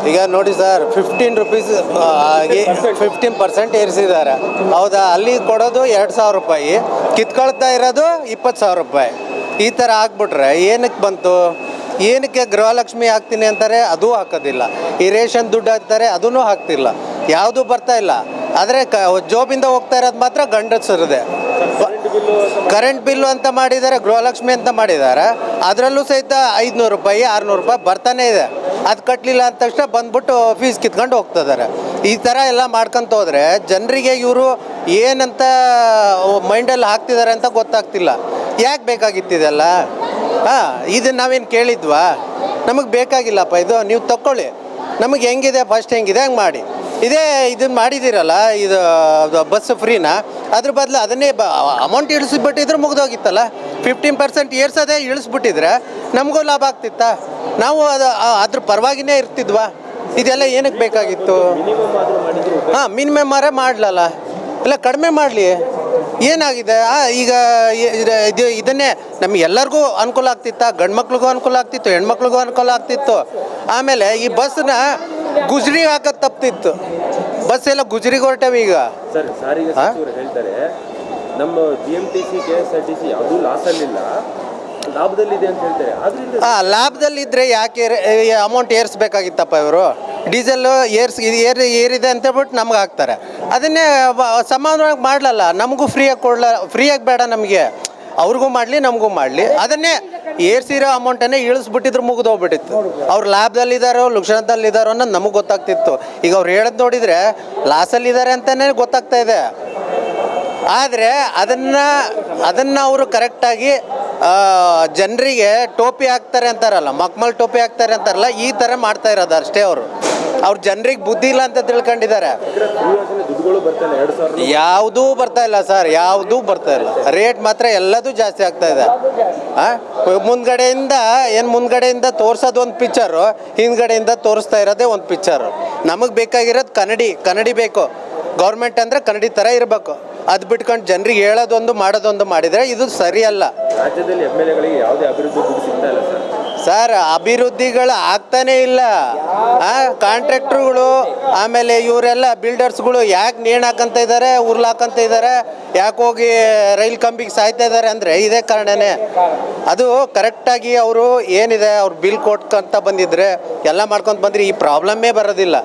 ಈಗ ನೋಡಿ sir, 15 rupees 15% ಏರಿಸಿದ್ದಾರೆ. ಹೌದಾ? ಅಲ್ಲಿ ಕೊಡೋದು 2,000 ರೂಪಾಯಿ, ಕಿತ್ಕೊಳ್ತಾ ಇರೋದು 20,000 ರೂಪಾಯಿ. ಈ ಥರ ಆಗ್ಬಿಟ್ರೆ ಏನಕ್ಕೆ ಬಂತು? ಏನಕ್ಕೆ ಗೃಹಲಕ್ಷ್ಮಿ ಹಾಕ್ತೀನಿ ಅಂತಾರೆ, ಅದೂ ಹಾಕೋದಿಲ್ಲ. ಈ ರೇಷನ್ ದುಡ್ಡು ಹಾಕ್ತಾರೆ, ಅದೂ ಹಾಕ್ತಿಲ್ಲ. ಯಾವುದೂ ಬರ್ತಾ ಇಲ್ಲ. ಆದರೆ ಜೋಬಿಂದ ಹೋಗ್ತಾ ಇರೋದು ಮಾತ್ರ ಗಂಡಸರದೆ. ಕರೆಂಟ್ ಬಿಲ್ಲು ಅಂತ ಮಾಡಿದ್ದಾರೆ, ಗೃಹಲಕ್ಷ್ಮಿ ಅಂತ ಮಾಡಿದ್ದಾರೆ. ಅದರಲ್ಲೂ ಸಹಿತ 500 ರೂಪಾಯಿ 600 ರೂಪಾಯಿ ಬರ್ತಾನೆ ಇದೆ. ಅದು ಕಟ್ಟಲಿಲ್ಲ ಅಂದ ತಕ್ಷಣ ಬಂದ್ಬಿಟ್ಟು ಫೀಸ್ ಕಿತ್ಕೊಂಡು ಹೋಗ್ತಿದ್ದಾರೆ. ಈ ಥರ ಎಲ್ಲ ಮಾಡ್ಕೊತ ಹೋದರೆ ಜನರಿಗೆ ಇವರು ಏನಂತ ಮೈಂಡಲ್ಲಿ ಹಾಕ್ತಿದ್ದಾರೆ ಅಂತ ಗೊತ್ತಾಗ್ತಿಲ್ಲ. ಯಾಕೆ ಬೇಕಾಗಿತ್ತಿದೆಲ್ಲ? ಇದನ್ನು ನಾವೇನು ಕೇಳಿದ್ವಾ? ನಮಗೆ ಬೇಕಾಗಿಲ್ಲಪ್ಪ ಇದು, ನೀವು ತಗೊಳ್ಳಿ. ನಮಗೆ ಹೆಂಗಿದೆ ಫಸ್ಟ್ ಹೆಂಗಿದೆ ಹಂಗೆ ಮಾಡಿ. ಇದನ್ನು ಮಾಡಿದ್ದೀರಲ್ಲ, ಇದು ಬಸ್ ಫ್ರೀನ, ಅದ್ರ ಬದಲು ಅದನ್ನೇ ಅಮೌಂಟ್ ಇಳಿಸ್ಬಿಟ್ಟಿದ್ರೆ ಮುಗ್ದೋಗಿತ್ತಲ್ಲ. 15% ಏರ್ಸೋದೇ ಇಳಿಸ್ಬಿಟ್ಟಿದ್ರೆ ನಮಗೂ ಲಾಭ ಆಗ್ತಿತ್ತಾ? ನಾವು ಅದ್ರ ಪರವಾಗಿನೇ ಇರ್ತಿದ್ವಾ? ಇದೆಲ್ಲ ಏನಕ್ಕೆ ಬೇಕಾಗಿತ್ತು? ಮಿನಿಮಮ್ ಮಾಡಲಲ್ಲ, ಇಲ್ಲ ಕಡಿಮೆ ಮಾಡಲಿ. ಏನಾಗಿದೆ? ಈಗ ಇದನ್ನೇ ನಮಗೆಲ್ಲರಿಗೂ ಅನುಕೂಲ ಆಗ್ತಿತ್ತಾ? ಗಂಡು ಮಕ್ಳಿಗೂ ಅನುಕೂಲ ಆಗ್ತಿತ್ತು, ಹೆಣ್ಮಕ್ಳಿಗೂ ಅನುಕೂಲ ಆಗ್ತಿತ್ತು. ಆಮೇಲೆ ಈ ಬಸ್ನ ಗುಜರಿ ಹಾಕೋದು ತಪ್ಪಿತ್ತು. ಬಸ್ ಎಲ್ಲ ಗುಜರಿಗೆ ಹೊರಟವೆ ಈಗ. ಸರ್, ಸಾರಿಗೆ ಸಚಿವರು ಹೇಳ್ತಾರೆ ನಮ್ಮ BMTC KSRTC ಯಾವುದೂ ಲಾಸಲ್ಲಿಲ್ಲ, ಲಾಭದಲ್ಲಿದೆ ಅಂತ ಹೇಳ್ತಾರೆ. ಆದ್ರಿಂದ ಲಾಭದಲ್ಲಿದ್ದರೆ ಯಾಕೆ ಅಮೌಂಟ್ ಏರಿಸ್ಬೇಕಾಗಿತ್ತಪ್ಪ ಇವರು? ಡೀಸೆಲ್ಲು ಏರಿದೆ ಅಂತ ಹೇಳ್ಬಿಟ್ಟು ನಮ್ಗೆ ಹಾಕ್ತಾರೆ. ಅದನ್ನೇ ಸಮಾನವಾಗಿ ಮಾಡಲಲ್ಲ. ನಮಗೂ ಫ್ರೀಯಾಗಿ ಬೇಡ ನಮಗೆ, ಅವ್ರಿಗೂ ಮಾಡಲಿ ನಮಗೂ ಮಾಡಲಿ. ಅದನ್ನೇ ಏರ್ಸಿರೋ ಅಮೌಂಟನ್ನೇ ಇಳಿಸ್ಬಿಟ್ಟಿದ್ರು ಮುಗಿದೋಗ್ಬಿಟ್ಟಿತ್ತು. ಅವ್ರು ಲಾಭದಲ್ಲಿದ್ದಾರೋ ಲಕ್ಷಣದಲ್ಲಿದ್ದಾರೋ ಅನ್ನೋದು ನಮಗೆ ಗೊತ್ತಾಗ್ತಿತ್ತು. ಈಗ ಅವ್ರು ಹೇಳೋದು ನೋಡಿದರೆ ಲಾಸಲ್ಲಿದ್ದಾರೆ ಅಂತಲೇ ಗೊತ್ತಾಗ್ತಾ ಇದೆ. ಆದರೆ ಅದನ್ನು ಅವರು ಕರೆಕ್ಟಾಗಿ ಜನರಿಗೆ ಟೋಪಿ ಹಾಕ್ತಾರೆ ಅಂತಾರಲ್ಲ, ಮಕ್ಮಲ್ ಟೋಪಿ ಹಾಕ್ತಾರೆ ಅಂತಾರಲ್ಲ, ಈ ಥರ ಮಾಡ್ತಾ ಇರೋದು ಅಷ್ಟೇ. ಅವ್ರು ಜನರಿಗೆ ಬುದ್ಧಿ ಇಲ್ಲ ಅಂತ ತಿಳ್ಕೊಂಡಿದ್ದಾರೆ. ಯಾವುದೂ ಬರ್ತಾ ಇಲ್ಲ ಸರ್, ಯಾವುದೂ ಬರ್ತಾ ಇಲ್ಲ. ರೇಟ್ ಮಾತ್ರ ಎಲ್ಲದೂ ಜಾಸ್ತಿ ಆಗ್ತಾ ಇದೆ. ಮುಂದ್ಗಡೆಯಿಂದ ತೋರಿಸೋದು ಒಂದು ಪಿಕ್ಚರು, ಹಿಂದ್ಗಡೆಯಿಂದ ತೋರಿಸ್ತಾ ಇರೋದೇ ಒಂದು ಪಿಕ್ಚರು. ನಮಗೆ ಬೇಕಾಗಿರೋದು ಕನ್ನಡಿ ಬೇಕು. ಗೌರ್ಮೆಂಟ್ ಅಂದರೆ ಕನ್ನಡಿ ಥರ ಇರಬೇಕು. ಅದು ಬಿಟ್ಕೊಂಡು ಜನರಿಗೆ ಹೇಳೋದೊಂದು ಮಾಡೋದೊಂದು ಮಾಡಿದರೆ ಇದು ಸರಿಯಲ್ಲ. ರಾಜ್ಯದಲ್ಲಿ MLAಗಳಿಗೆ ಯಾವುದೇ ಅಭಿವೃದ್ಧಿ ಸಿಗ್ತಾ ಇಲ್ಲ ಸರ್. ಅಭಿವೃದ್ಧಿಗಳು ಆಗ್ತಾನೇ ಇಲ್ಲ. ಕಾಂಟ್ರಾಕ್ಟ್ರುಗಳು ಆಮೇಲೆ ಇವರೆಲ್ಲ ಬಿಲ್ಡರ್ಸ್ಗಳು ಯಾಕೆ ನೇಣು ಹಾಕಂತ ಇದ್ದಾರೆ, ಉರ್ಲಾಕಂತ ಇದ್ದಾರೆ, ಯಾಕೆ ಹೋಗಿ ರೈಲ್ ಕಂಬಿಗೆ ಸಾಯ್ತಾ ಇದ್ದಾರೆ ಅಂದರೆ ಇದೇ ಕಾರಣನೇ. ಅದು ಕರೆಕ್ಟಾಗಿ ಅವರು ಏನಿದೆ ಅವ್ರು ಬಿಲ್ ಕೊಟ್ಕೊಂತ ಬಂದಿದ್ರೆ ಎಲ್ಲ ಮಾಡ್ಕೊತ ಬಂದರೆ ಈ ಪ್ರಾಬ್ಲಮ್ಮೇ ಬರೋದಿಲ್ಲ.